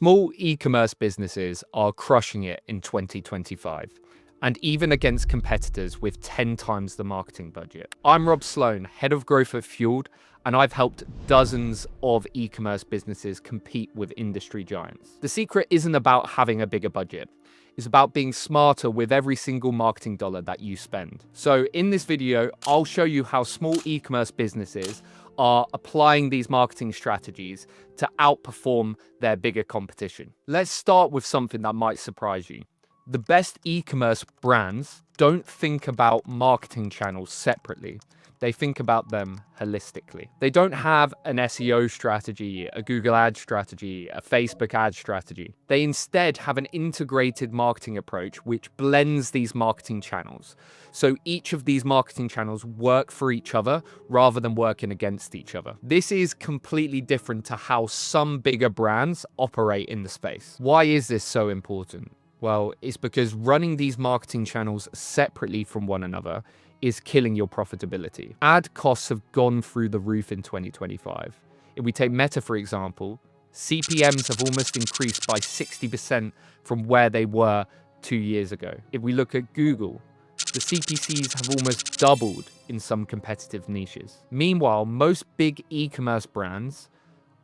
Small e-commerce businesses are crushing it in 2025, and even against competitors with 10 times the marketing budget. I'm Rob Sloan, head of growth at Fueled, and I've helped dozens of e-commerce businesses compete with industry giants. The secret isn't about having a bigger budget. It's about being smarter with every single marketing dollar that you spend. So in this video, I'll show you how small e-commerce businesses are applying these marketing strategies to outperform their bigger competition. Let's start with something that might surprise you. The best e-commerce brands don't think about marketing channels separately. They think about them holistically. They don't have an SEO strategy, a Google ad strategy, a Facebook ad strategy. They instead have an integrated marketing approach which blends these marketing channels. So each of these marketing channels work for each other rather than working against each other. This is completely different to how some bigger brands operate in the space. Why is this so important? Well, it's because running these marketing channels separately from one another is killing your profitability. Ad costs have gone through the roof in 2025. If we take Meta, for example, CPMs have almost increased by 60% from where they were 2 years ago. If we look at Google, the CPCs have almost doubled in some competitive niches. Meanwhile, most big e-commerce brands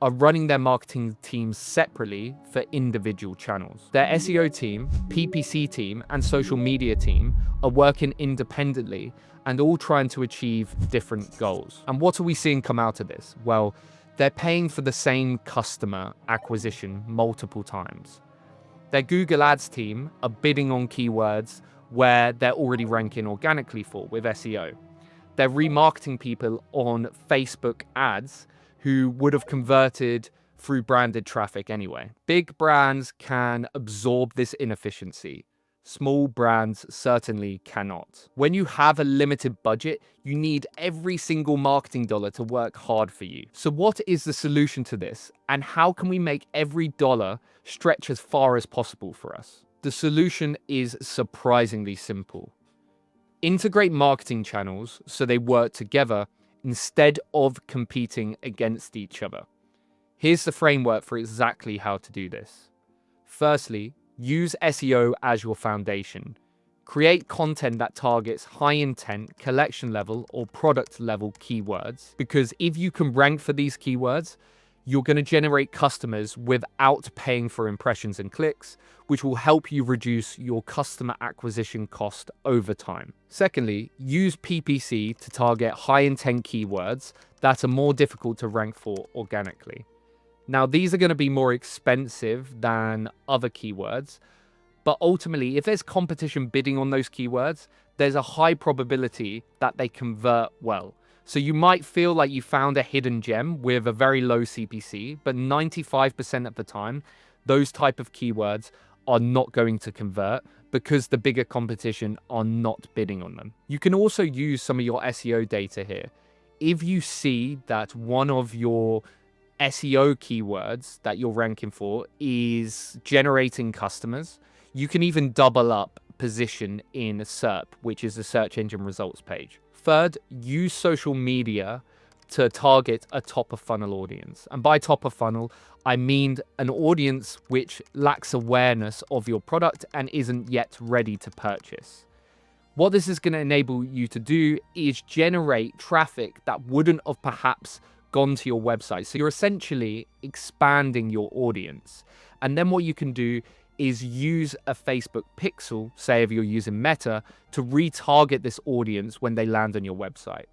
are running their marketing teams separately for individual channels. Their SEO team, PPC team, and social media team are working independently and all trying to achieve different goals. And what are we seeing come out of this? Well, they're paying for the same customer acquisition multiple times. Their Google Ads team are bidding on keywords where they're already ranking organically for with SEO. They're remarketing people on Facebook ads who would have converted through branded traffic anyway. Big brands can absorb this inefficiency. Small brands certainly cannot. When you have a limited budget, you need every single marketing dollar to work hard for you. So what is the solution to this? And how can we make every dollar stretch as far as possible for us? The solution is surprisingly simple. Integrate marketing channels so they work together instead of competing against each other. Here's the framework for exactly how to do this. Firstly, use SEO as your foundation. Create content that targets high intent, collection level, or product level keywords, because if you can rank for these keywords, you're going to generate customers without paying for impressions and clicks, which will help you reduce your customer acquisition cost over time. Secondly, use PPC to target high intent keywords that are more difficult to rank for organically. Now, these are going to be more expensive than other keywords, but ultimately, if there's competition bidding on those keywords, there's a high probability that they convert well. So you might feel like you found a hidden gem with a very low CPC, but 95% of the time, those type of keywords are not going to convert because the bigger competition are not bidding on them. You can also use some of your SEO data here. If you see that one of your SEO keywords that you're ranking for is generating customers, you can even double up position in SERP, which is the search engine results page. Third, use social media to target a top of funnel audience. And by top of funnel, I mean an audience which lacks awareness of your product and isn't yet ready to purchase. What this is going to enable you to do is generate traffic that wouldn't have perhaps gone to your website. So you're essentially expanding your audience. And then what you can do is use a Facebook pixel, say if you're using Meta, to retarget this audience when they land on your website.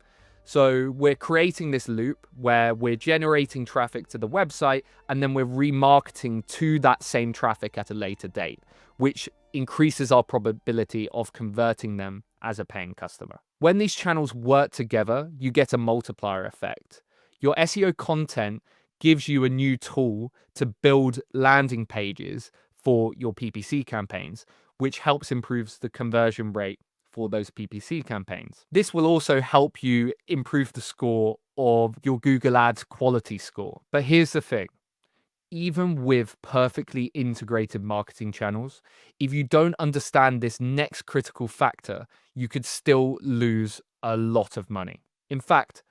So we're creating this loop where we're generating traffic to the website and then we're remarketing to that same traffic at a later date, which increases our probability of converting them as a paying customer. When these channels work together, you get a multiplier effect. Your SEO content gives you a new tool to build landing pages for your PPC campaigns, which helps improve the conversion rate for those PPC campaigns. This will also help you improve the score of your Google Ads quality score. But here's the thing. Even with perfectly integrated marketing channels, if you don't understand this next critical factor, you could still lose a lot of money. In fact,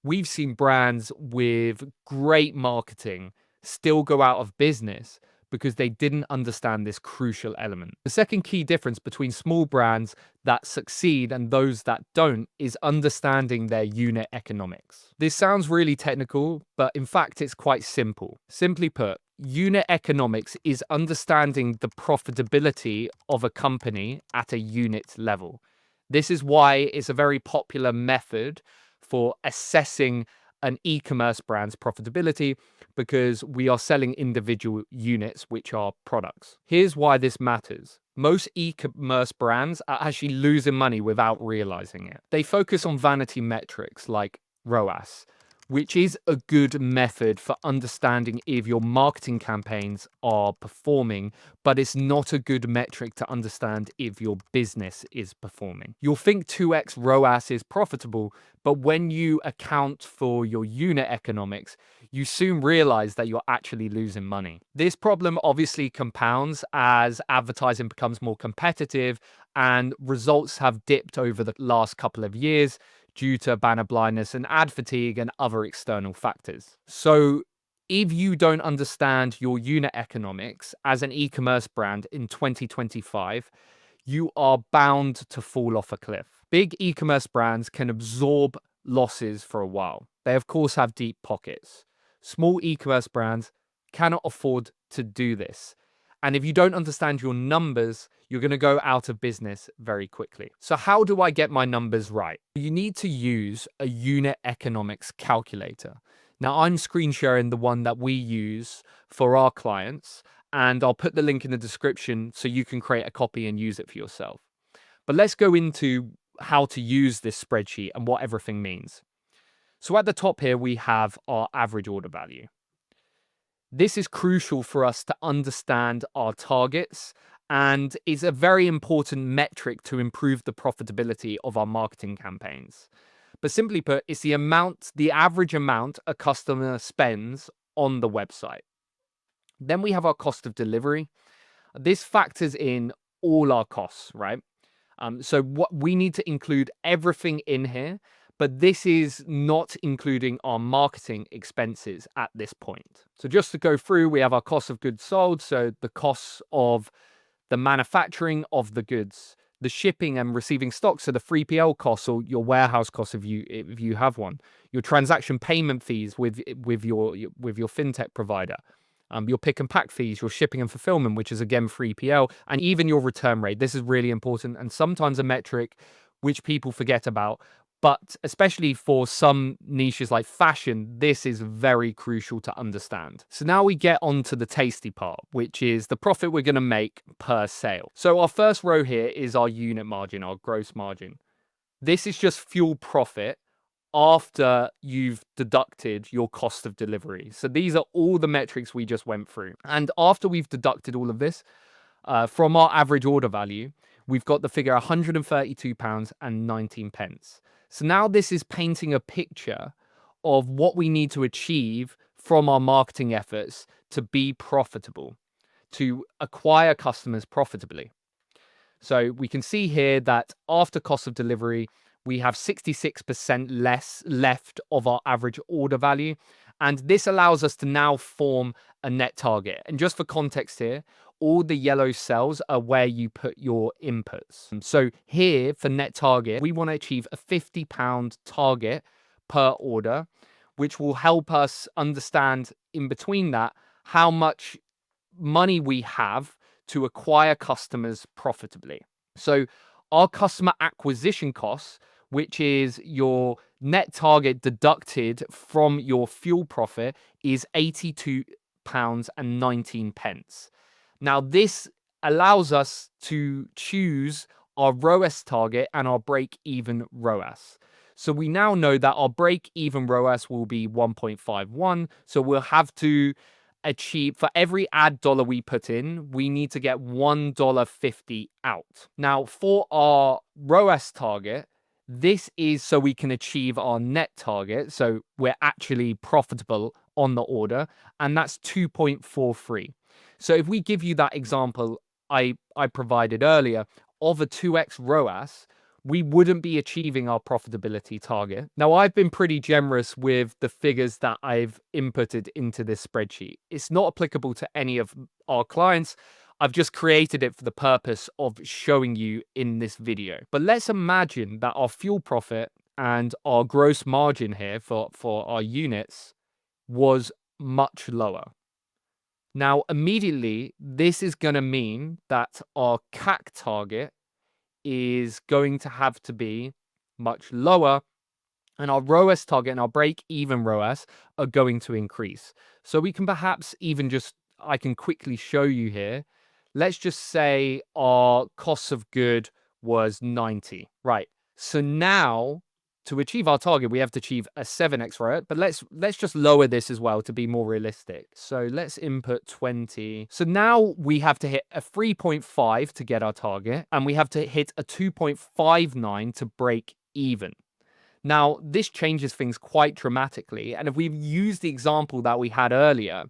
we've seen brands with great marketing still go out of business because they didn't understand this crucial element. The second key difference between small brands that succeed and those that don't is understanding their unit economics. This sounds really technical, but in fact, it's quite simple. Simply put, unit economics is understanding the profitability of a company at a unit level. This is why it's a very popular method for assessing an e-commerce brand's profitability, because we are selling individual units, which are products. Here's why this matters. Most e-commerce brands are actually losing money without realizing it. They focus on vanity metrics like ROAS, which is a good method for understanding if your marketing campaigns are performing, but it's not a good metric to understand if your business is performing. You'll think 2x ROAS is profitable, but when you account for your unit economics, you soon realize that you're actually losing money. This problem obviously compounds as advertising becomes more competitive and results have dipped over the last couple of years due to banner blindness and ad fatigue and other external factors. So if you don't understand your unit economics as an e-commerce brand in 2025, you are bound to fall off a cliff. Big e-commerce brands can absorb losses for a while. They, of course, have deep pockets. Small e-commerce brands cannot afford to do this. And if you don't understand your numbers, you're going to go out of business very quickly. So how do I get my numbers right? You need to use a unit economics calculator. Now, I'm screen sharing the one that we use for our clients, and I'll put the link in the description so you can create a copy and use it for yourself. But let's go into how to use this spreadsheet and what everything means. So at the top here, we have our average order value. This is crucial for us to understand our targets and is a very important metric to improve the profitability of our marketing campaigns. But simply put, it's the average amount a customer spends on the website. Then we have our cost of delivery. This factors in all our costs, right? So what we need to include everything in here, but this is not including our marketing expenses at this point. So just to go through, we have our cost of goods sold. So the costs of the manufacturing of the goods, the shipping and receiving stock, so the 3PL costs or your warehouse costs if you have one, your transaction payment fees with your fintech provider, your pick and pack fees, your shipping and fulfillment, which is again 3PL, and even your return rate. This is really important and sometimes a metric which people forget about. But especially for some niches like fashion, this is very crucial to understand. So now we get on to the tasty part, which is the profit we're going to make per sale. So our first row here is our unit margin, our gross margin. This is just fuel profit after you've deducted your cost of delivery. So these are all the metrics we just went through. And after we've deducted all of this from our average order value, we've got the figure £132.19. So now this is painting a picture of what we need to achieve from our marketing efforts to be profitable, to acquire customers profitably. So we can see here that after cost of delivery, we have 66% less left of our average order value. And this allows us to now form a net target. And just for context here, all the yellow cells are where you put your inputs. So here for net target, we want to achieve a £50 target per order, which will help us understand in between that how much money we have to acquire customers profitably. So our customer acquisition costs, which is your net target deducted from your fuel profit, is £82.19. Now, this allows us to choose our ROAS target and our break-even ROAS. So we now know that our break-even ROAS will be 1.51. So we'll have to achieve, for every ad dollar we put in, we need to get $1.50 out. Now, for our ROAS target, this is so we can achieve our net target. So we're actually profitable on the order, and that's 2.43. So if we give you that example I provided earlier of a 2x ROAS, we wouldn't be achieving our profitability target. Now, I've been pretty generous with the figures that I've inputted into this spreadsheet. It's not applicable to any of our clients. I've just created it for the purpose of showing you in this video. But let's imagine that our fuel profit and our gross margin here for our units was much lower. Now, immediately, this is going to mean that our CAC target is going to have to be much lower, and our ROAS target and our break-even ROAS are going to increase. So we can perhaps even I can quickly show you here. Let's just say our cost of good was 90, right? So now to achieve our target, we have to achieve a 7x ROAS, but let's just lower this as well to be more realistic. So let's input 20. So now we have to hit a 3.5 to get our target, and we have to hit a 2.59 to break even. Now, this changes things quite dramatically. And if we use the example that we had earlier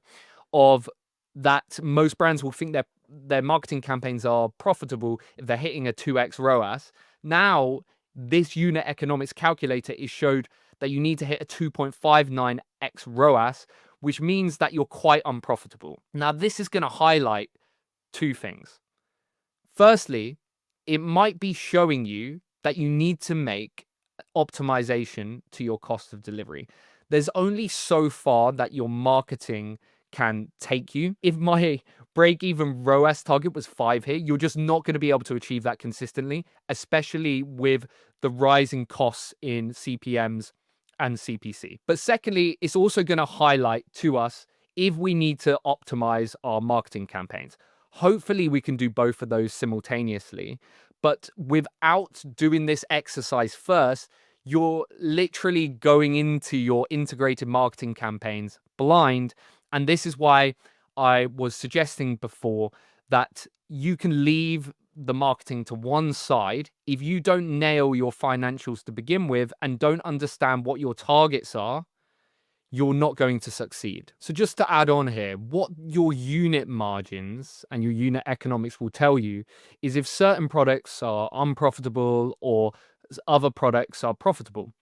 of that most brands will think their marketing campaigns are profitable if they're hitting a 2x ROAS, now this unit economics calculator is showed that you need to hit a 2.59x ROAS, which means that you're quite unprofitable. Now, this is going to highlight two things. Firstly, it might be showing you that you need to make optimization to your cost of delivery. There's only so far that your marketing can take you. If my break-even ROAS target was 5 here, you're just not going to be able to achieve that consistently, especially with the rising costs in CPMs and CPC. But secondly, it's also going to highlight to us if we need to optimize our marketing campaigns. Hopefully, we can do both of those simultaneously. But without doing this exercise first, you're literally going into your integrated marketing campaigns blind. And this is why I was suggesting before that you can leave the marketing to one side if you don't nail your financials to begin with and don't understand what your targets are. You're not going to succeed. So just to add on here, what your unit margins and your unit economics will tell you is if certain products are unprofitable or other products are profitable.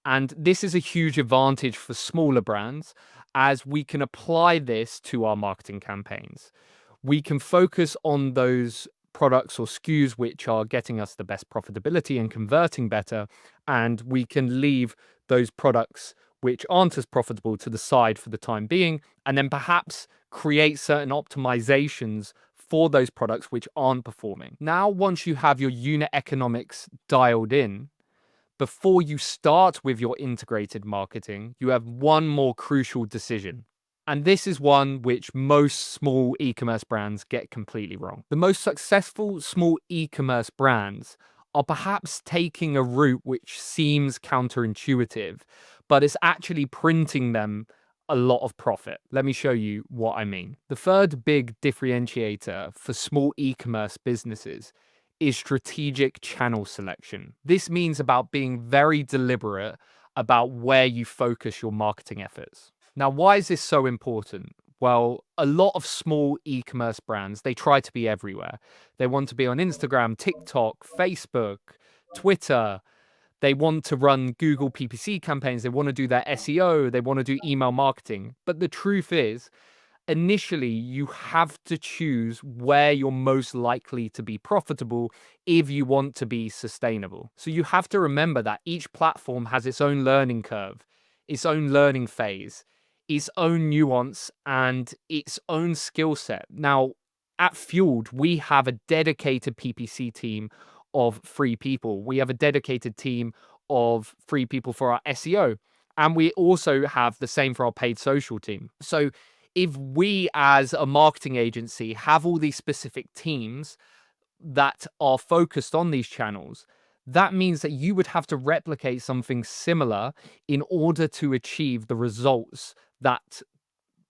And this is a huge advantage for smaller brands as we can apply this to our marketing campaigns. We can focus on those products or SKUs which are getting us the best profitability and converting better, and we can leave those products which aren't as profitable to the side for the time being, and then perhaps create certain optimizations for those products which aren't performing. Now, once you have your unit economics dialed in, before you start with your integrated marketing, you have one more crucial decision. And this is one which most small e-commerce brands get completely wrong. The most successful small e-commerce brands are perhaps taking a route which seems counterintuitive, but it's actually printing them a lot of profit. Let me show you what I mean. The third big differentiator for small e-commerce businesses is strategic channel selection. This means about being very deliberate about where you focus your marketing efforts. Now, why is this so important? Well, a lot of small e-commerce brands, they try to be everywhere. They want to be on Instagram, TikTok, Facebook, Twitter. They want to run Google PPC campaigns. They want to do their SEO. They want to do email marketing. But the truth is, initially, you have to choose where you're most likely to be profitable if you want to be sustainable. So you have to remember that each platform has its own learning curve, its own learning phase, its own nuance, and its own skill set. Now, at Fueled, we have a dedicated PPC team of 3 people. We have a dedicated team of 3 people for our SEO. And we also have the same for our paid social team. So if we as a marketing agency have all these specific teams that are focused on these channels, that means that you would have to replicate something similar in order to achieve the results that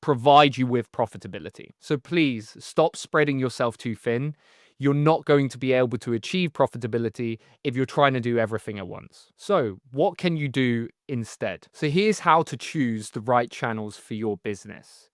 provide you with profitability. So please stop spreading yourself too thin. You're not going to be able to achieve profitability if you're trying to do everything at once. So what can you do instead? So here's how to choose the right channels for your business.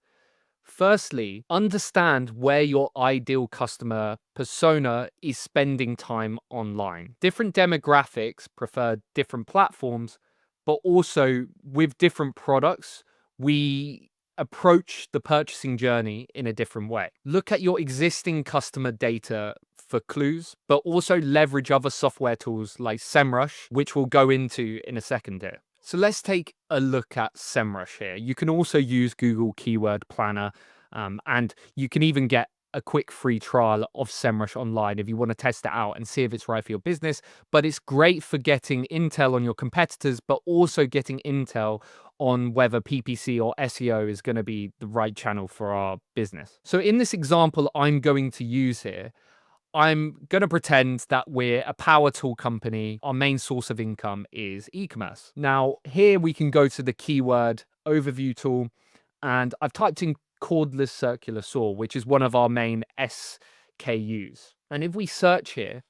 Firstly, understand where your ideal customer persona is spending time online. Different demographics prefer different platforms, but also with different products, we approach the purchasing journey in a different way. Look at your existing customer data for clues, but also leverage other software tools like SEMrush, which we'll go into in a second here. So let's take a look at SEMrush here. You can also use Google Keyword Planner, and you can even get a quick free trial of SEMrush online if you want to test it out and see if it's right for your business. But it's great for getting intel on your competitors, but also getting intel on whether PPC or SEO is going to be the right channel for our business. So in this example I'm going to use here, I'm going to pretend that we're a power tool company. Our main source of income is e-commerce. Now, here we can go to the keyword overview tool, and I've typed in cordless circular saw, which is one of our main SKUs. And if we search here,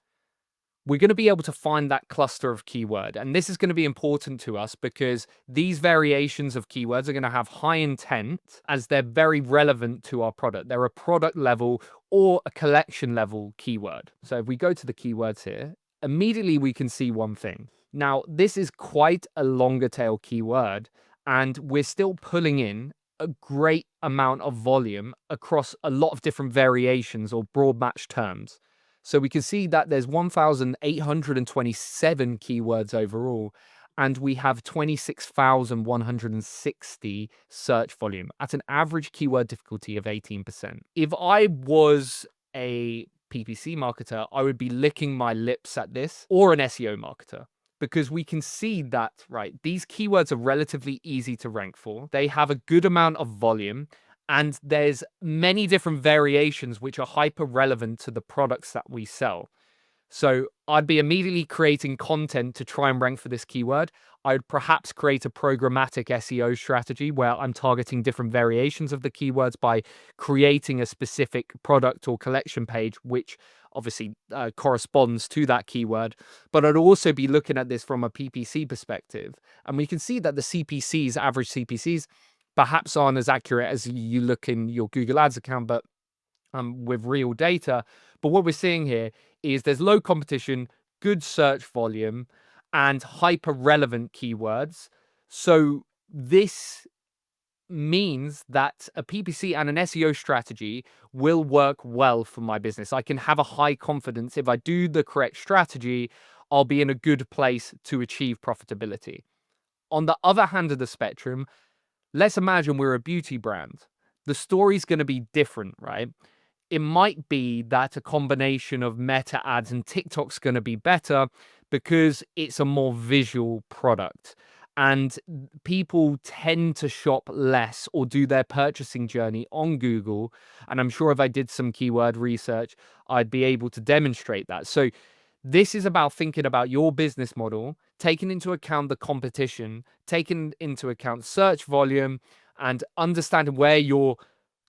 we're going to be able to find that cluster of keyword. And this is going to be important to us because these variations of keywords are going to have high intent as they're very relevant to our product. They're a product level or a collection level keyword. So if we go to the keywords here, immediately we can see one thing. Now, this is quite a longer tail keyword, and we're still pulling in a great amount of volume across a lot of different variations or broad match terms. So we can see that there's 1,827 keywords overall, and we have 26,160 search volume at an average keyword difficulty of 18%. If I was a PPC marketer, I would be licking my lips at this, or an SEO marketer, because we can see that, right, these keywords are relatively easy to rank for. They have a good amount of volume, and there's many different variations which are hyper relevant to the products that we sell. So I'd be immediately creating content to try and rank for this keyword. I would perhaps create a programmatic SEO strategy where I'm targeting different variations of the keywords by creating a specific product or collection page, which obviously corresponds to that keyword. But I'd also be looking at this from a PPC perspective. And we can see that the CPCs, average CPCs, perhaps aren't as accurate as you look in your Google Ads account, but with real data. But what we're seeing here is there's low competition, good search volume, and hyper relevant keywords. So this means that a PPC and an SEO strategy will work well for my business. I can have a high confidence if I do the correct strategy, I'll be in a good place to achieve profitability. On the other hand of the spectrum, let's imagine we're a beauty brand. The story's going to be different, right? It might be that a combination of Meta ads and TikTok's going to be better because it's a more visual product. And people tend to shop less or do their purchasing journey on Google. And I'm sure if I did some keyword research, I'd be able to demonstrate that. So this is about thinking about your business model, taking into account the competition, taking into account search volume, and understanding where your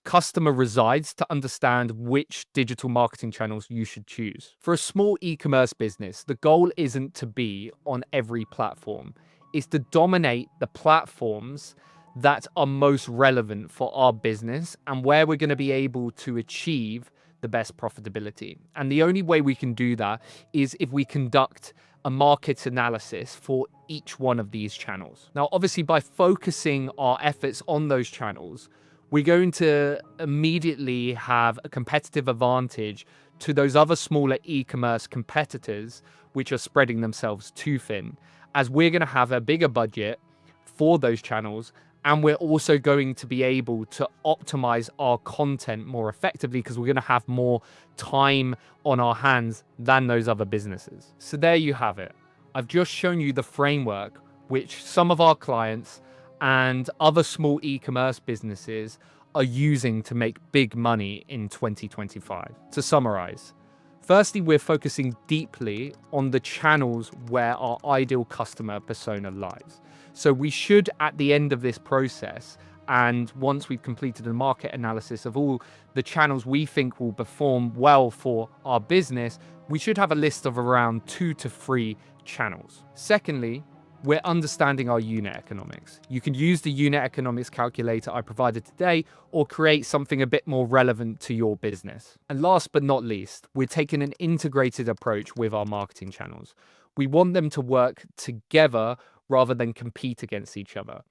customer resides to understand which digital marketing channels you should choose. For a small e-commerce business, the goal isn't to be on every platform. It's to dominate the platforms that are most relevant for our business and where we're going to be able to achieve the best profitability. And the only way we can do that is if we conduct a market analysis for each one of these channels. Now, obviously, by focusing our efforts on those channels, we're going to immediately have a competitive advantage to those other smaller e-commerce competitors which are spreading themselves too thin, as we're going to have a bigger budget for those channels. And we're also going to be able to optimize our content more effectively because we're going to have more time on our hands than those other businesses. So there you have it. I've just shown you the framework which some of our clients and other small e-commerce businesses are using to make big money in 2025. To summarize, firstly, we're focusing deeply on the channels where our ideal customer persona lies. So we should, at the end of this process, and once we've completed a market analysis of all the channels we think will perform well for our business, we should have a list of around 2 to 3 channels. Secondly, we're understanding our unit economics. You can use the unit economics calculator I provided today or create something a bit more relevant to your business. And last but not least, we're taking an integrated approach with our marketing channels. We want them to work together rather than compete against each other.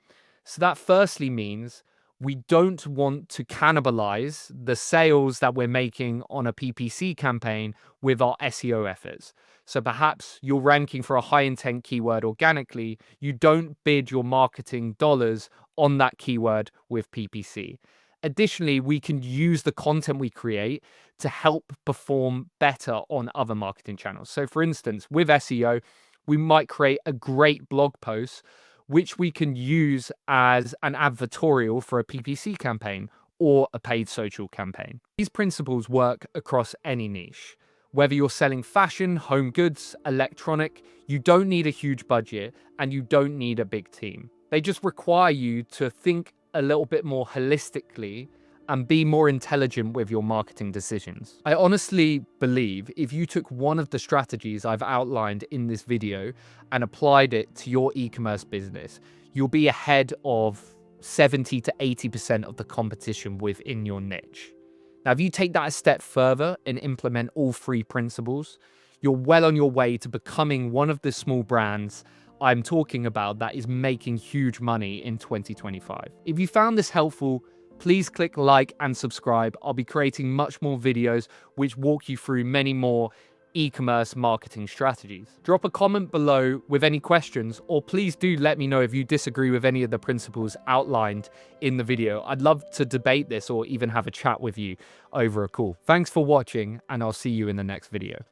So that firstly means we don't want to cannibalize the sales that we're making on a PPC campaign with our SEO efforts. So perhaps you're ranking for a high intent keyword organically, you don't bid your marketing dollars on that keyword with PPC. Additionally, we can use the content we create to help perform better on other marketing channels. So for instance, with SEO, we might create a great blog post which we can use as an advertorial for a PPC campaign or a paid social campaign. These principles work across any niche. Whether you're selling fashion, home goods, electronic, you don't need a huge budget and you don't need a big team. They just require you to think a little bit more holistically and be more intelligent with your marketing decisions. I honestly believe if you took one of the strategies I've outlined in this video and applied it to your e-commerce business, you'll be ahead of 70 to 80% of the competition within your niche. Now, if you take that a step further and implement all three principles, you're well on your way to becoming one of the small brands I'm talking about that is making huge money in 2025. If you found this helpful, please click like and subscribe. I'll be creating much more videos which walk you through many more e-commerce marketing strategies. Drop a comment below with any questions, or please do let me know if you disagree with any of the principles outlined in the video. I'd love to debate this or even have a chat with you over a call. Thanks for watching, and I'll see you in the next video.